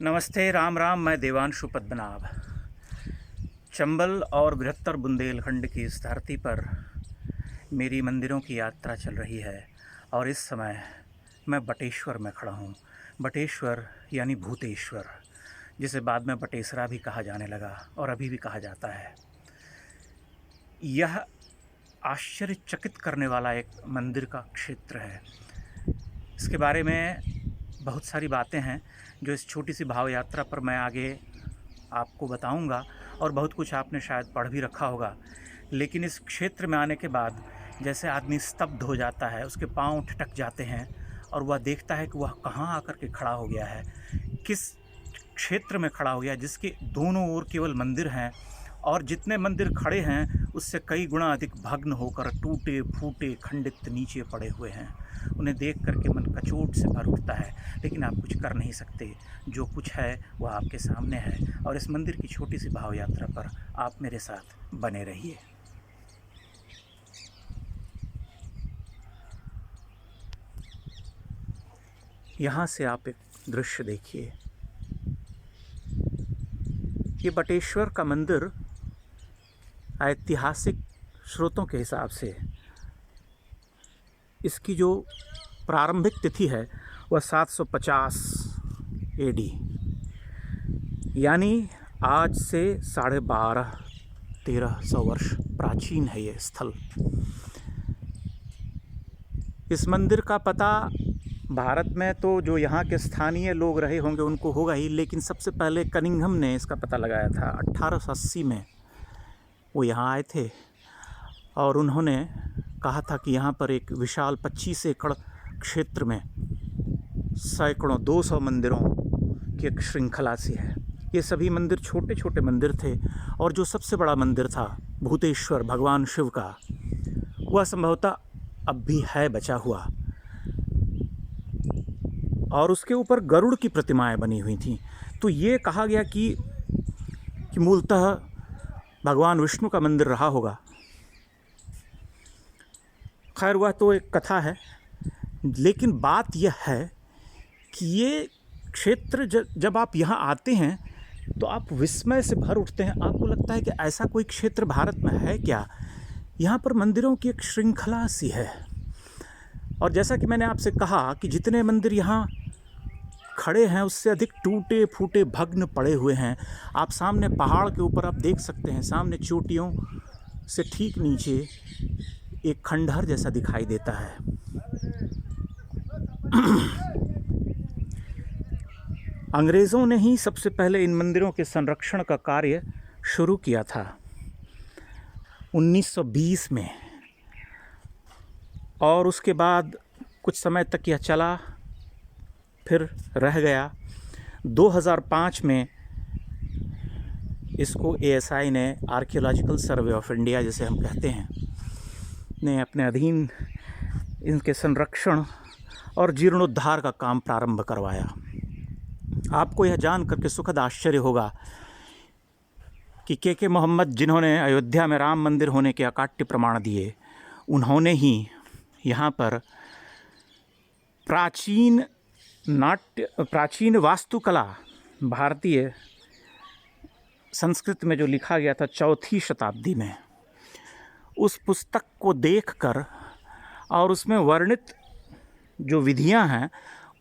नमस्ते, राम राम। मैं देवांशु पद्मनाभ। चंबल और बृहत्तर बुंदेलखंड की इस धरती पर मेरी मंदिरों की यात्रा चल रही है और इस समय मैं बटेश्वर में खड़ा हूँ। बटेश्वर यानी भूतेश्वर, जिसे बाद में बटेसरा भी कहा जाने लगा और अभी भी कहा जाता है। यह आश्चर्यचकित करने वाला एक मंदिर का क्षेत्र है। इसके बारे में बहुत सारी बातें हैं जो इस छोटी सी भाव यात्रा पर मैं आगे आपको बताऊंगा, और बहुत कुछ आपने शायद पढ़ भी रखा होगा। लेकिन इस क्षेत्र में आने के बाद जैसे आदमी स्तब्ध हो जाता है, उसके पांव ठिठक जाते हैं और वह देखता है कि वह कहाँ आकर के खड़ा हो गया है, किस क्षेत्र में खड़ा हो गया जिसके दोनों ओर केवल मंदिर हैं, और जितने मंदिर खड़े हैं उससे कई गुना अधिक भग्न होकर टूटे फूटे खंडित नीचे पड़े हुए हैं। उन्हें देख करके मन कचोट से भर उठता है, लेकिन आप कुछ कर नहीं सकते। जो कुछ है वह आपके सामने है, और इस मंदिर की छोटी सी भाव यात्रा पर आप मेरे साथ बने रहिए। यहाँ से आप एक दृश्य देखिए। ये बटेश्वर का मंदिर ऐतिहासिक स्रोतों के हिसाब से इसकी जो प्रारंभिक तिथि है वह 750 AD, यानी आज से 1250-1300 वर्ष प्राचीन है ये स्थल। इस मंदिर का पता भारत में तो जो यहाँ के स्थानीय लोग रहे होंगे उनको होगा ही, लेकिन सबसे पहले कनिंघम ने इसका पता लगाया था। 1880 में वो यहाँ आए थे और उन्होंने कहा था कि यहाँ पर एक विशाल 25 एकड़ क्षेत्र में सैकड़ों 200 मंदिरों की एक श्रृंखला सी है। ये सभी मंदिर छोटे छोटे मंदिर थे, और जो सबसे बड़ा मंदिर था भूतेश्वर भगवान शिव का, वह संभवतः अब भी है बचा हुआ, और उसके ऊपर गरुड़ की प्रतिमाएं बनी हुई थीं। तो ये कहा गया कि मूलतः भगवान विष्णु का मंदिर रहा होगा। खैर, वह तो एक कथा है, लेकिन बात यह है कि ये क्षेत्र जब आप यहाँ आते हैं तो आप विस्मय से भर उठते हैं। आपको लगता है कि ऐसा कोई क्षेत्र भारत में है क्या। यहाँ पर मंदिरों की एक श्रृंखला सी है, और जैसा कि मैंने आपसे कहा कि जितने मंदिर यहाँ खड़े हैं उससे अधिक टूटे फूटे भग्न पड़े हुए हैं। आप सामने पहाड़ के ऊपर आप देख सकते हैं, सामने चोटियों से ठीक नीचे एक खंडहर जैसा दिखाई देता है। अंग्रेज़ों ने ही सबसे पहले इन मंदिरों के संरक्षण का कार्य शुरू किया था 1920 में, और उसके बाद कुछ समय तक यह चला, फिर रह गया। 2005 में इसको ASI ने, आर्कियोलॉजिकल सर्वे ऑफ इंडिया जिसे हम कहते हैं, ने अपने अधीन इनके संरक्षण और जीर्णोद्धार का काम प्रारंभ करवाया। आपको यह जान करके सुखद आश्चर्य होगा कि के मोहम्मद, जिन्होंने अयोध्या में राम मंदिर होने के अकाट्य प्रमाण दिए, उन्होंने ही यहाँ पर प्राचीन वास्तुकला, भारतीय संस्कृत में जो लिखा गया था 4वीं शताब्दी में, उस पुस्तक को देखकर और उसमें वर्णित जो विधियां हैं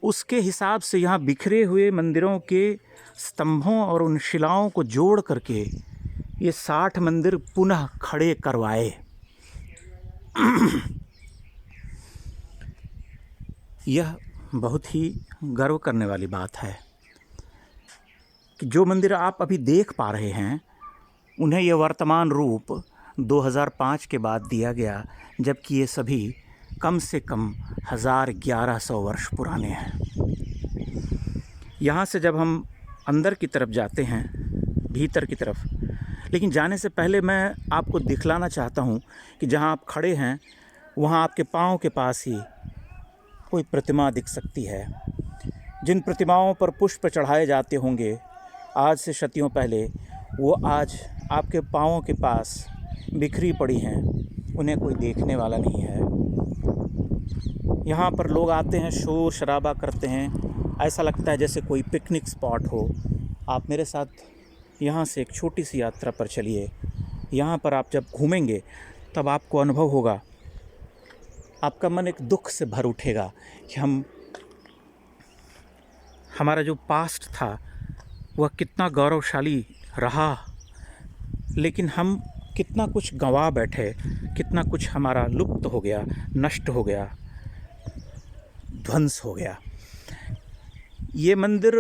उसके हिसाब से यहाँ बिखरे हुए मंदिरों के स्तंभों और उन शिलाओं को जोड़ करके ये 60 मंदिर पुनः खड़े करवाए। यह बहुत ही गर्व करने वाली बात है कि जो मंदिर आप अभी देख पा रहे हैं उन्हें यह वर्तमान रूप 2005 के बाद दिया गया, जबकि ये सभी कम से कम 1100 वर्ष पुराने हैं। यहाँ से जब हम अंदर की तरफ जाते हैं, भीतर की तरफ, लेकिन जाने से पहले मैं आपको दिखलाना चाहता हूँ कि जहाँ आप खड़े हैं वहाँ आपके पाँव के पास ही कोई प्रतिमा दिख सकती है। जिन प्रतिमाओं पर पुष्प चढ़ाए जाते होंगे आज से शतियों पहले, वो आज आपके पाँवों के पास बिखरी पड़ी हैं, उन्हें कोई देखने वाला नहीं है। यहाँ पर लोग आते हैं, शोर शराबा करते हैं, ऐसा लगता है जैसे कोई पिकनिक स्पॉट हो। आप मेरे साथ यहाँ से एक छोटी सी यात्रा पर चलिए। यहाँ पर आप जब घूमेंगे तब आपको अनुभव होगा, आपका मन एक दुख से भर उठेगा कि हमारा जो पास्ट था वह कितना गौरवशाली रहा, लेकिन हम कितना कुछ गंवा बैठे, कितना कुछ हमारा लुप्त हो गया, नष्ट हो गया, ध्वंस हो गया। ये मंदिर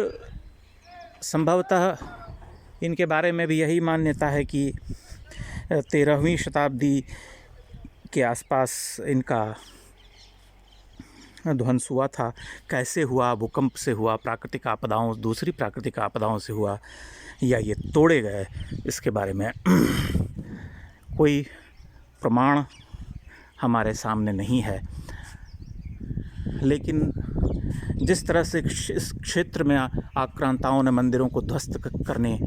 संभवतः इनके बारे में भी यही मान्यता है कि 13वीं शताब्दी के आसपास इनका ध्वंस हुआ था। कैसे हुआ, भूकंप से हुआ, प्राकृतिक आपदाओं, दूसरी प्राकृतिक आपदाओं से हुआ, या ये तोड़े गए, इसके बारे में कोई प्रमाण हमारे सामने नहीं है। लेकिन जिस तरह से इस क्षेत्र में आक्रांताओं ने मंदिरों को ध्वस्त करने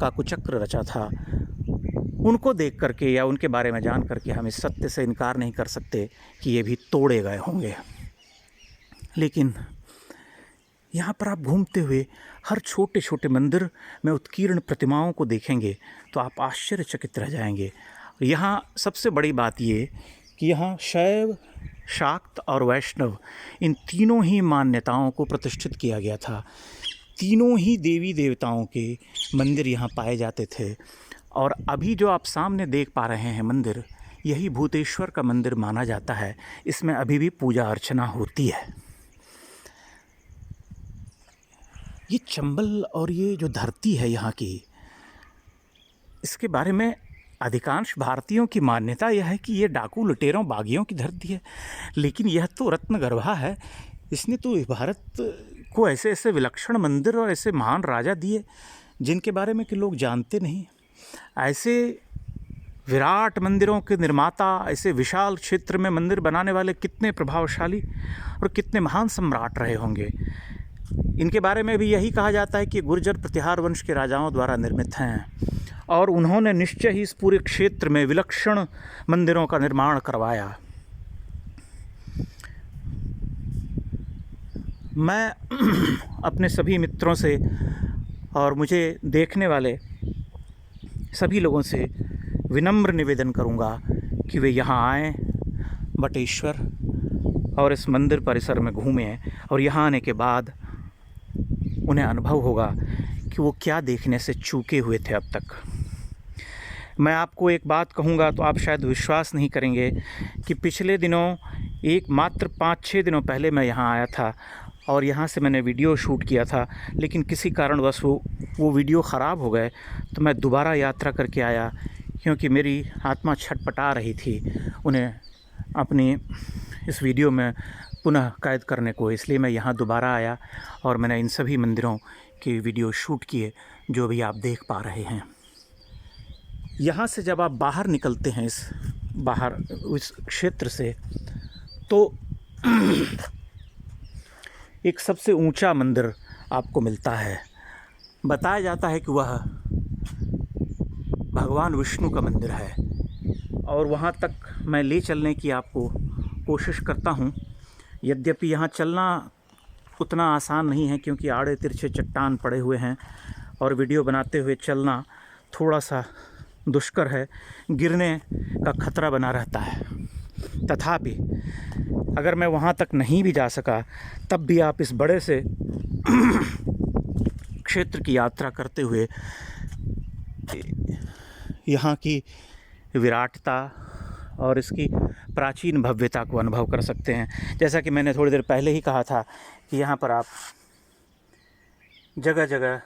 का कुचक्र रचा था, उनको देख करके या उनके बारे में जान करके हम इस सत्य से इनकार नहीं कर सकते कि ये भी तोड़े गए होंगे। लेकिन यहाँ पर आप घूमते हुए हर छोटे छोटे मंदिर में उत्कीर्ण प्रतिमाओं को देखेंगे तो आप आश्चर्यचकित रह जाएंगे। यहाँ सबसे बड़ी बात ये कि यहाँ शैव, शाक्त और वैष्णव, इन तीनों ही मान्यताओं को प्रतिष्ठित किया गया था। तीनों ही देवी देवताओं के मंदिर यहाँ पाए जाते थे। और अभी जो आप सामने देख पा रहे हैं मंदिर, यही भूतेश्वर का मंदिर माना जाता है। इसमें अभी भी पूजा अर्चना होती है। ये चंबल और ये जो धरती है यहाँ की, इसके बारे में अधिकांश भारतीयों की मान्यता यह है कि ये डाकू, लुटेरों, बागियों की धरती है। लेकिन यह तो रत्नगर्भा है। इसने तो भारत को ऐसे ऐसे विलक्षण मंदिर और ऐसे महान राजा दिए जिनके बारे में कि लोग जानते नहीं। ऐसे विराट मंदिरों के निर्माता, ऐसे विशाल क्षेत्र में मंदिर बनाने वाले कितने प्रभावशाली और कितने महान सम्राट रहे होंगे। इनके बारे में भी यही कहा जाता है कि गुर्जर प्रतिहार वंश के राजाओं द्वारा निर्मित हैं और उन्होंने निश्चय ही इस पूरे क्षेत्र में विलक्षण मंदिरों का निर्माण करवाया। मैं अपने सभी मित्रों से और मुझे देखने वाले सभी लोगों से विनम्र निवेदन करूंगा कि वे यहाँ आएँ, बटेश्वर, और इस मंदिर परिसर में घूमें। और यहाँ आने के बाद उन्हें अनुभव होगा कि वो क्या देखने से चूके हुए थे अब तक। मैं आपको एक बात कहूँगा तो आप शायद विश्वास नहीं करेंगे कि पिछले दिनों एक मात्र 5-6 दिनों पहले मैं यहाँ आया था और यहाँ से मैंने वीडियो शूट किया था। लेकिन किसी कारणवश वो वीडियो ख़राब हो गए, तो मैं दोबारा यात्रा करके आया क्योंकि मेरी आत्मा छटपटा रही थी उन्हें अपनी इस वीडियो में पुनः कैद करने को। इसलिए मैं यहाँ दोबारा आया और मैंने इन सभी मंदिरों के वीडियो शूट किए जो भी आप देख पा रहे हैं। यहाँ से जब आप बाहर निकलते हैं इस क्षेत्र से, तो एक सबसे ऊंचा मंदिर आपको मिलता है। बताया जाता है कि वह भगवान विष्णु का मंदिर है और वहाँ तक मैं ले चलने की आपको कोशिश करता हूँ। यद्यपि यहाँ चलना उतना आसान नहीं है क्योंकि आड़े तिरछे चट्टान पड़े हुए हैं और वीडियो बनाते हुए चलना थोड़ा सा दुष्कर है, गिरने का खतरा बना रहता है। तथापि अगर मैं वहाँ तक नहीं भी जा सका तब भी आप इस बड़े से क्षेत्र की यात्रा करते हुए यहाँ की विराटता और इसकी प्राचीन भव्यता को अनुभव कर सकते हैं। जैसा कि मैंने थोड़ी देर पहले ही कहा था कि यहाँ पर आप जगह जगह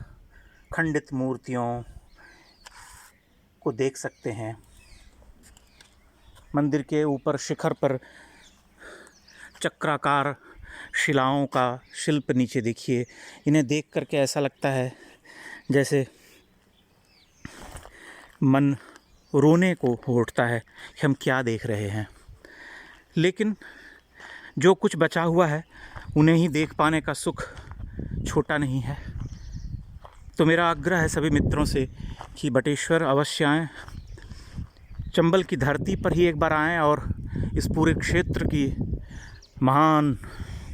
खंडित मूर्तियों को देख सकते हैं। मंदिर के ऊपर शिखर पर चक्राकार शिलाओं का शिल्प नीचे देखिए। इन्हें देख करके ऐसा लगता है जैसे मन रोने को उठता है कि हम क्या देख रहे हैं। लेकिन जो कुछ बचा हुआ है उन्हें ही देख पाने का सुख छोटा नहीं है। तो मेरा आग्रह है सभी मित्रों से कि बटेश्वर अवश्य आएँ, चंबल की धरती पर ही एक बार आएँ और इस पूरे क्षेत्र की महान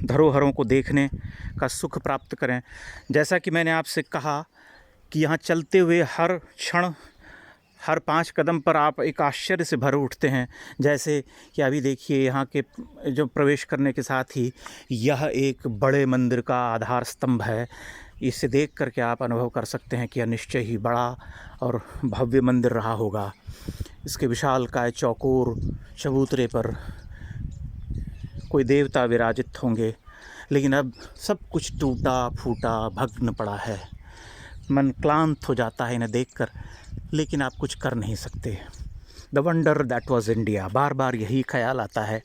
धरोहरों को देखने का सुख प्राप्त करें। जैसा कि मैंने आपसे कहा कि यहाँ चलते हुए हर क्षण, हर 5 कदम पर आप एक आश्चर्य से भर उठते हैं। जैसे कि अभी देखिए, यहाँ के जो प्रवेश करने के साथ ही यह एक बड़े मंदिर का आधार स्तंभ है। इसे देख कर के आप अनुभव कर सकते हैं कि यह निश्चय ही बड़ा और भव्य मंदिर रहा होगा। इसके विशालकाय चौकोर चबूतरे पर कोई देवता विराजित होंगे, लेकिन अब सब कुछ टूटा फूटा भग्न पड़ा है। मन क्लांत हो जाता है इन्हें देखकर, लेकिन आप कुछ कर नहीं सकते। The wonder that was India, बार बार यही ख्याल आता है,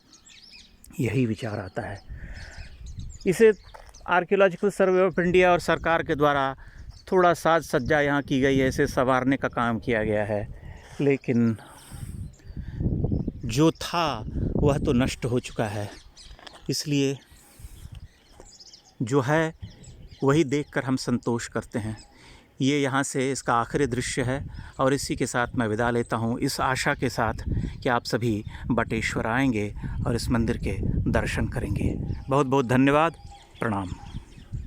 यही विचार आता है। इसे आर्कियोलॉजिकल सर्वे ऑफ इंडिया और सरकार के द्वारा थोड़ा साज सज्जा यहाँ की गई है, इसे संवारने का काम किया गया है, लेकिन जो था वह तो नष्ट हो चुका है। इसलिए जो है वही देखकर हम संतोष करते हैं। ये यहाँ से इसका आखिरी दृश्य है और इसी के साथ मैं विदा लेता हूँ, इस आशा के साथ कि आप सभी बटेश्वर आएंगे और इस मंदिर के दर्शन करेंगे। बहुत बहुत धन्यवाद, प्रणाम।